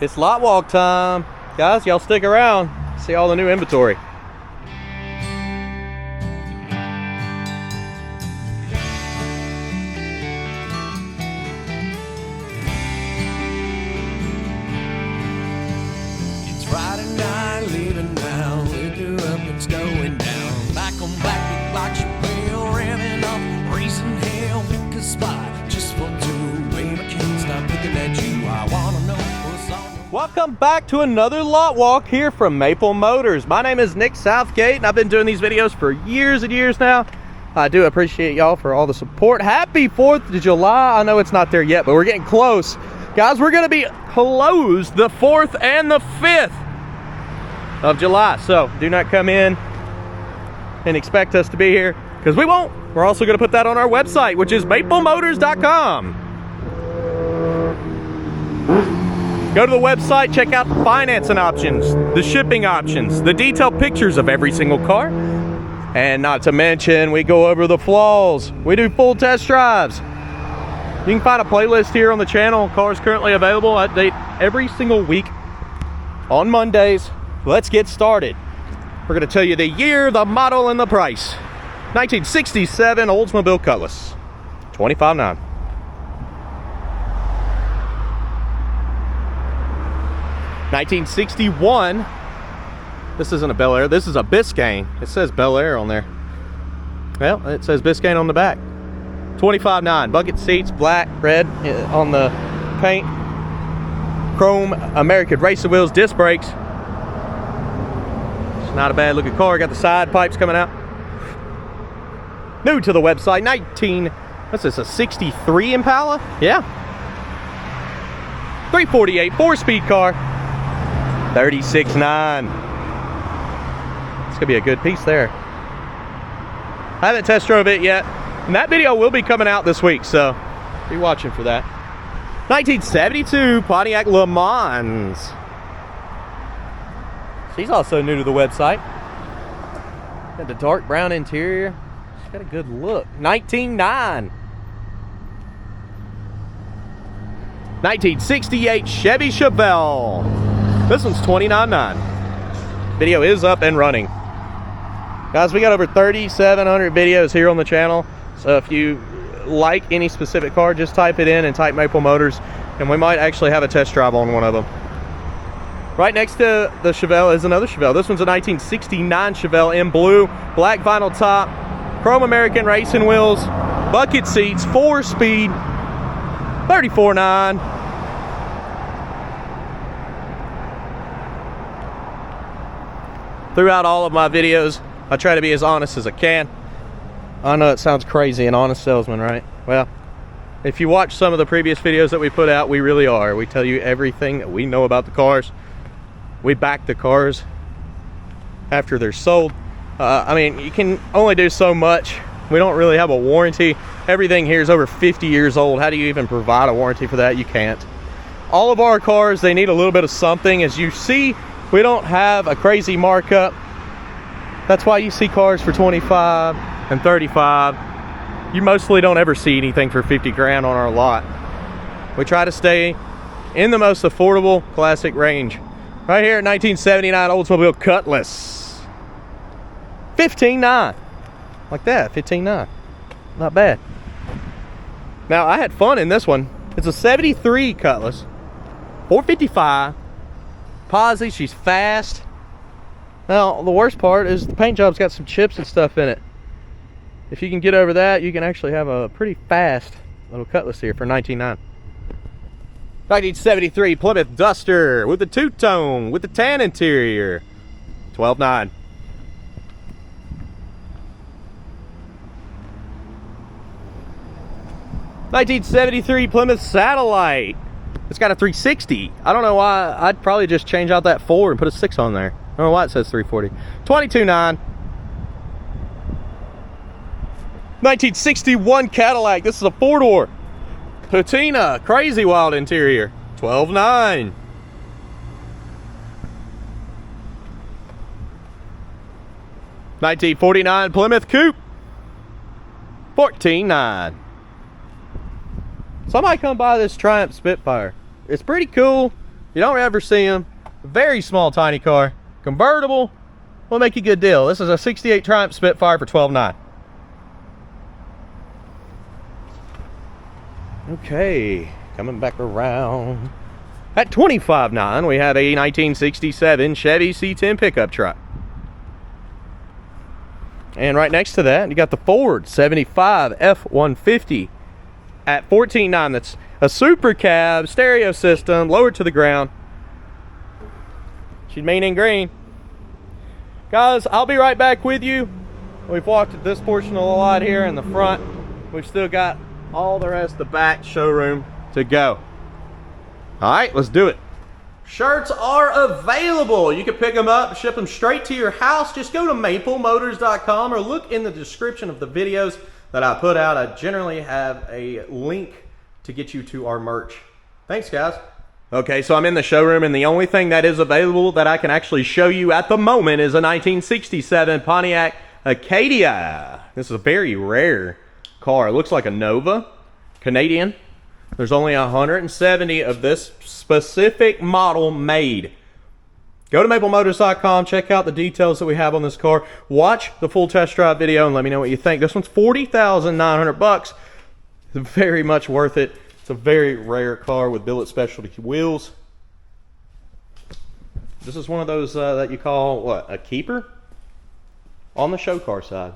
It's lot walk time. Guys, y'all stick around. See all the new inventory. It's Friday night, leaving now. Liquor up, it's going down. Back on black, big like Chappelle, revving up, raising hell. Pick a spot just for two. Babe, I can't stop looking at you. I wanna know what's on your... Welcome back to another lot walk here from Maple Motors. My name is Nick Southgate, and I've been doing these videos for years and years now. I do appreciate y'all for all the support. Happy 4th of July. I know it's not there yet, but we're getting close. Guys, we're going to be closed the 4th and the 5th of July. So do not come in and expect us to be here, because we won't. We're also going to put that on our website, which is maplemotors.com. Go to the website, check out the financing options, the shipping options, the detailed pictures of every single car. And not to mention, we go over the flaws. We do full test drives. You can find a playlist here on the channel. Cars currently available. I update every single week on Mondays. Let's get started. We're going to tell you the year, the model, and the price. 1967 Oldsmobile Cutlass. $25,900. 1961. This isn't a Bel Air. This is a Biscayne. It says Bel Air on there. Well, it says Biscayne on the back. $25,900. Bucket seats, black, red on the paint. Chrome American racing wheels, disc brakes. It's not a bad looking car. Got the side pipes coming out. New to the website. What's this? A 63 Impala? Yeah. 348 4-speed car. $36,900. It's gonna be a good piece there. I haven't test drove it yet, and that video will be coming out this week, so be watching for that. 1972 Pontiac Le Mans. She's also new to the website. Got the dark brown interior. She's got a good look. $19,900. 1968 Chevy Chevelle. This one's $29,900. Video is up and running. Guys, we got over 3,700 videos here on the channel. So if you like any specific car, just type it in and type Maple Motors, and we might actually have a test drive on one of them. Right next to the Chevelle is another Chevelle. This one's a 1969 Chevelle in blue, black vinyl top, chrome American racing wheels, bucket seats, 4-speed, $34,900. Throughout all of my videos, I try to be as honest as I can. I know it sounds crazy, an honest salesman, right? Well, if you watch some of the previous videos that we put out, we really are. We tell you everything that we know about the cars. We back the cars after they're sold. I mean, you can only do so much. We don't really have a warranty. Everything here is over 50 years old. How do you even provide a warranty for that? You can't. All of our cars, they need a little bit of something. As you see, we don't have a crazy markup. That's why you see cars for 25 and 35. You mostly don't ever see anything for 50 grand on our lot. We try to stay in the most affordable classic range. Right here at 1979 Oldsmobile Cutlass. $15,900. Like that, $15,900. Not bad. Now, I had fun in this one. It's a 73 Cutlass. 455. Posi, she's fast. Now, the worst part is the paint job's got some chips and stuff in it. If you can get over that, you can actually have a pretty fast little Cutlass here for $19,900. 1973 Plymouth Duster with the two-tone, with the tan interior. $12,900. 1973 Plymouth Satellite. It's got a 360. I don't know why. I'd probably just change out that 4 and put a 6 on there. I don't know why it says 340. $22,900. 1961 Cadillac. This is a 4-door. Patina. Crazy wild interior. $12,900. 1949 Plymouth Coupe. $14,900. Somebody come buy this Triumph Spitfire. It's pretty cool. You don't ever see them. Very small, tiny car. Convertible. We'll make you a good deal. This is a 68 Triumph Spitfire for $12,900. Okay, coming back around. At $25,900, we have a 1967 Chevy C10 pickup truck. And right next to that, you got the Ford 75 F-150 at $14,900. That's a super cab, stereo system, lowered to the ground. She's mean and green. Guys, I'll be right back with you. We've walked at this portion of the lot here in the front. We've still got all the rest of the back showroom to go. All right, let's do it. Shirts are available. You can pick them up, ship them straight to your house. Just go to maplemotors.com or look in the description of the videos that I put out. I generally have a link to get you to our merch. Thanks, guys. Okay, so I'm in the showroom, and the only thing that is available that I can actually show you at the moment is a 1967 Pontiac Acadia. This is a very rare car. It looks like a Nova, Canadian. There's only 170 of this specific model made. Go to maplemotors.com, check out the details that we have on this car. Watch the full test drive video and let me know what you think. This one's $40,900. It's very much worth it. It's a very rare car with billet specialty wheels. This is one of those that you call, what, a keeper? On the show car side.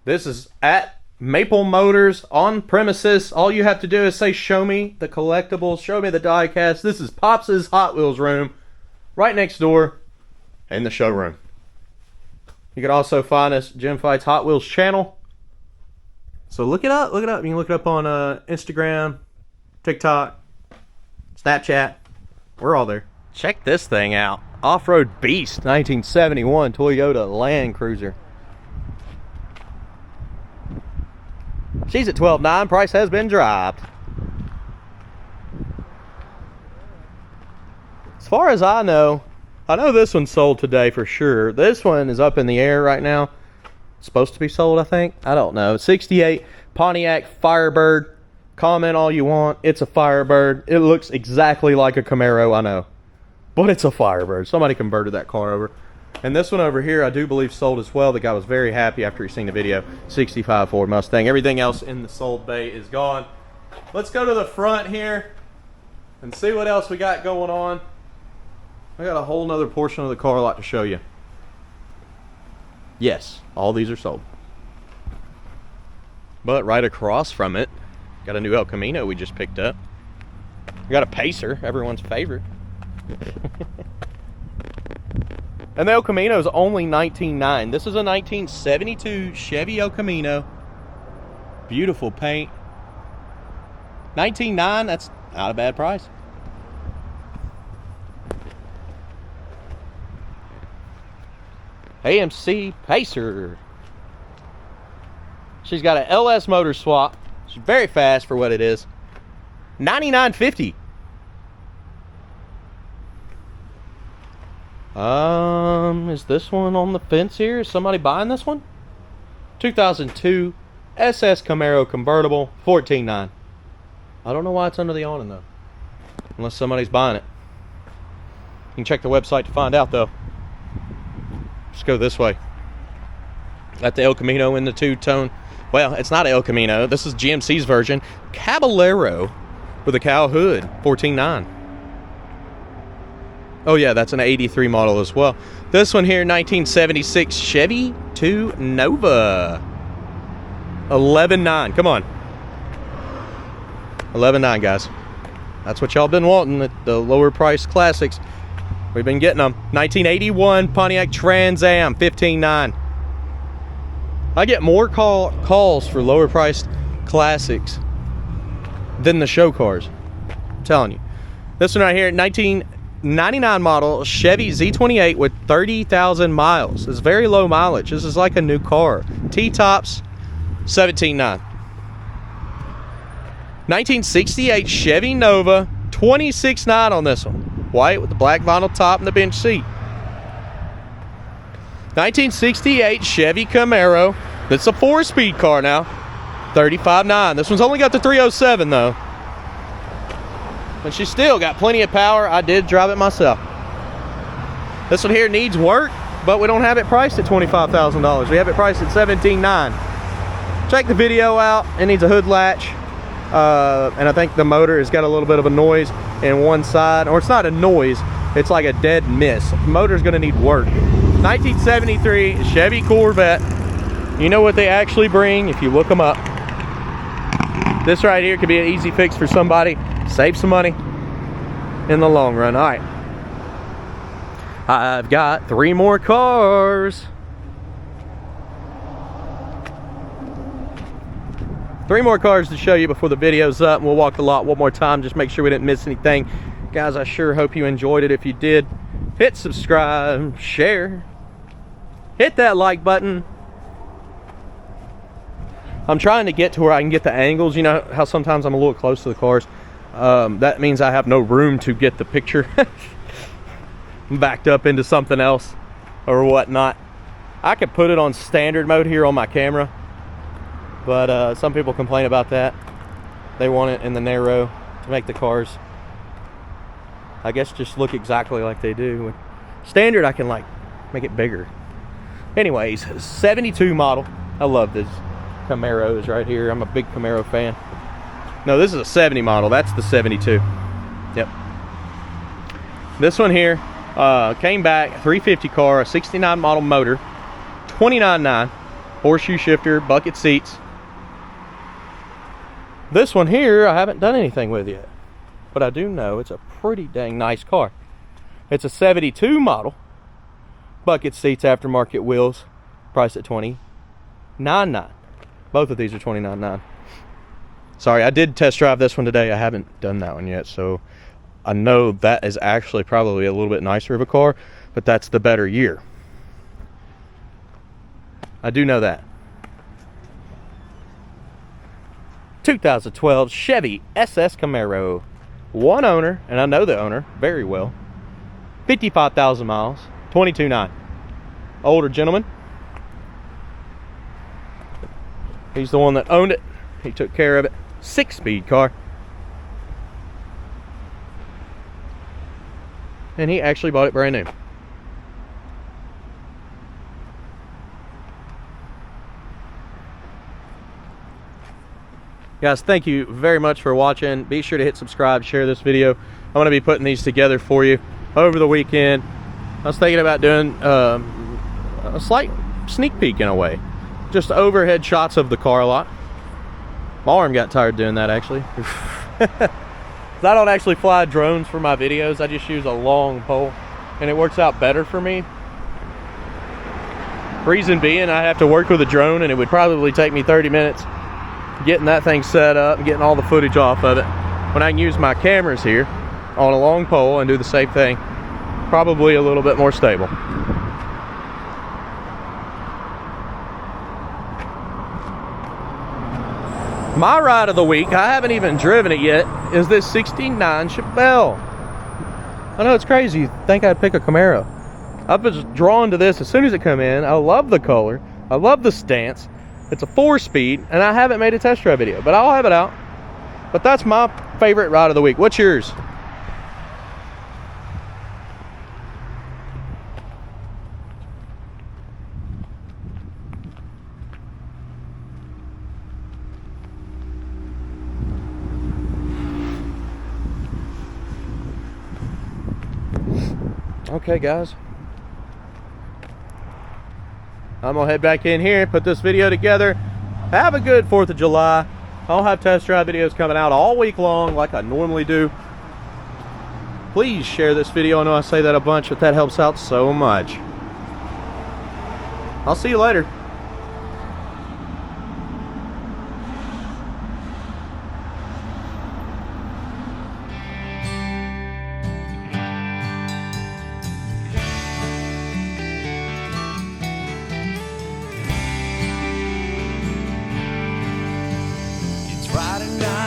This is at Maple Motors on premises. All you have to do is say, show me the collectibles, show me the diecast. This is Pops' Hot Wheels room, right next door in the showroom. You can also find us Jim Fight's Hot Wheels channel. So look it up, look it up. You can look it up on Instagram, TikTok, Snapchat. We're all there. Check this thing out. Off-Road Beast 1971 Toyota Land Cruiser. She's at $12,900. Price has been dropped. As far as I know this one's sold today for sure. This one is up in the air right now. It's supposed to be sold, I think. I don't know. 68 Pontiac Firebird. Comment all you want. It's a Firebird. It looks exactly like a Camaro, I know. But it's a Firebird. Somebody converted that car over. And this one over here, I do believe sold as well. The guy was very happy after he seen the video. 65 Ford Mustang. Everything else in the sold bay is gone. Let's go to the front here and see what else we got going on. I got a whole nother portion of the car lot to show you. Yes, all these are sold. But right across from it, got a new El Camino we just picked up. We got a Pacer, everyone's favorite. And the El Camino is only $19,900. This is a 1972 Chevy El Camino. Beautiful paint. $19,900, that's not a bad price. AMC Pacer. She's got an LS motor swap. She's very fast for what it is. $99.50. Is this one on the fence here? Is somebody buying this one? 2002 SS Camaro convertible, $14,900. I don't know why it's under the awning though, unless somebody's buying it. You can check the website to find out though. Let's go this way. Got the El Camino in the two-tone. Well, it's not El Camino. This is GMC's version. Caballero with a cow hood, $14,900. Oh yeah, that's an 83 model as well. This one here, 1976 Chevy 2 Nova. $11,900. Come on. $11,900, guys. That's what y'all been wanting, the lower price classics. We've been getting them. 1981 Pontiac Trans Am, $15,900. I get more calls for lower priced classics than the show cars. I'm telling you. This one right here, 1999 model Chevy Z28 with 30,000 miles. It's very low mileage. This is like a new car. T-tops, $17,900. 1968 Chevy Nova, $26,900 on this one. White with the black vinyl top and the bench seat. 1968 Chevy Camaro. That's a 4-speed car now. $35,900. This one's only got the 307 though. and she's still got plenty of power. I did drive it myself. This one here needs work, but we don't have it priced at $25,000. We have it priced at $17,900. Check the video out. It needs a hood latch, and I think the motor has got a little bit of a noise in one side, or it's not a noise, it's like a dead miss. The motor's gonna need work. 1973 Chevy Corvette. You know what they actually bring if you look them up. This right here could be an easy fix for somebody. Save some money in the long run. All right. I've got 3 more cars. 3 more cars to show you before the video's up. We'll walk the lot one more time. Just make sure we didn't miss anything. Guys, I sure hope you enjoyed it. If you did, hit subscribe, share, hit that like button. I'm trying to get to where I can get the angles. You know how sometimes I'm a little close to the cars. That means I have no room to get the picture. I'm backed up into something else or whatnot. I could put it on standard mode here on my camera, but some people complain about that. They want it in the narrow to make the cars, I guess, just look exactly like they do. Standard, I can like make it bigger. Anyways, 72 model. I love this Camaros right here. I'm a big Camaro fan. No, this is a 70 model. That's the 72. Yep. This one here came back, 350 car, a 69 model motor, $29,900, horseshoe shifter, bucket seats. This one here I haven't done anything with yet, but I do know it's a pretty dang nice car. It's a 72 model, bucket seats, aftermarket wheels, priced at $29,900. Both of these are $29,900. Sorry, I did test drive this one today. I haven't done that one yet, so I know that is actually probably a little bit nicer of a car, but that's the better year. I do know that. 2012 Chevy SS Camaro. One owner, and I know the owner very well. 55,000 miles, $22,900. Older gentleman. He's the one that owned it. He took care of it. 6-speed car. And he actually bought it brand new. Guys, thank you very much for watching. Be sure to hit subscribe, share this video. I'm going to be putting these together for you over the weekend. I was thinking about doing a slight sneak peek in a way. Just overhead shots of the car a lot. My arm got tired doing that, actually. I don't actually fly drones for my videos. I just use a long pole, and it works out better for me. Reason being, I have to work with a drone, and it would probably take me 30 minutes getting that thing set up and getting all the footage off of it, when I can use my cameras here on a long pole and do the same thing, probably a little bit more stable. My ride of the week, I haven't even driven it yet, is this 69 Chevelle. I know it's crazy, you'd think I'd pick a Camaro. I was drawn to this as soon as it come in. I love the color, I love the stance. It's a 4-speed, and I haven't made a test drive video, but I'll have it out. But that's my favorite ride of the week. What's yours? Okay, guys, I'm gonna head back in here, put this video together. Have a good 4th of July. I'll have test drive videos coming out all week long like I normally do. Please share this video. I know I say that a bunch, but that helps out so much. I'll see you later. Friday night.